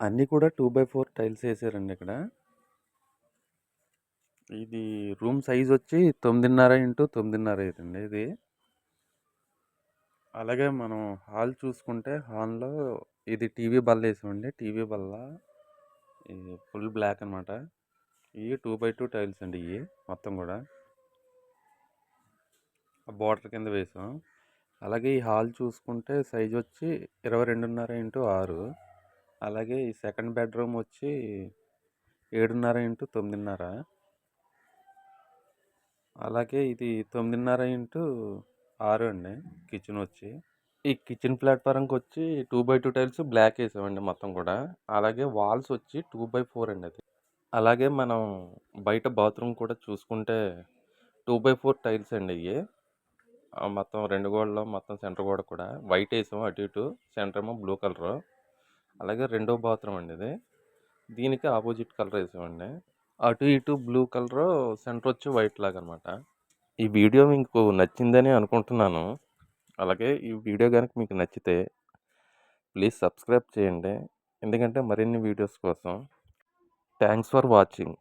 అన్నీ కూడా 2x4 tiles వేసారండి ఇక్కడ. ఇది రూమ్ సైజ్ వచ్చి 9.5x9.5 అవుతుంది ఇది. అలాగే మనం హాల్ చూసుకుంటే హాల్లో ఇది టీవీ బల్ల వేసామండి. టీవీ బల్ల ఇది ఫుల్ బ్లాక్ అనమాట. ఇవి 2x2 టైల్స్ అండి. ఇవి మొత్తం కూడా బోర్డర్ కింద వేసాం. అలాగే ఈ హాల్ చూసుకుంటే సైజ్ వచ్చి 22.5x6. అలాగే ఈ సెకండ్ బెడ్రూమ్ వచ్చి 7.5x9.5. అలాగే ఇది 9.5x6 అండి కిచెన్ వచ్చి. ఈ కిచెన్ ప్లాట్ఫారంకి వచ్చి 2x2 టైల్స్ బ్లాక్ వేసామండి మొత్తం కూడా. అలాగే వాల్స్ వచ్చి 2x4 అండి అది. అలాగే మనం బయట బాత్రూమ్ కూడా చూసుకుంటే 2x4 టైల్స్ అండి ఇవి. మొత్తం 2 గోడలు మొత్తం సెంటర్ గోడ కూడా వైట్ వేసాం, అటు ఇటు సెంటర్ ఏమో బ్లూ కలర్. అలాగే రెండో బాత్రూమ్ అండి ఇది. దీనికి ఆపోజిట్ కలర్ వేసామండి. అటు ఇటు బ్లూ కలర్, సెంటర్ వచ్చి వైట్ లాగా అనమాట. ఈ వీడియో మీకు నచ్చిందని అనుకుంటున్నాను. అలాగే ఈ వీడియో కనుక మీకు నచ్చితే ప్లీజ్ సబ్స్క్రైబ్ చేయండి, ఎందుకంటే మరిన్ని వీడియోస్ కోసం. Thanks for watching.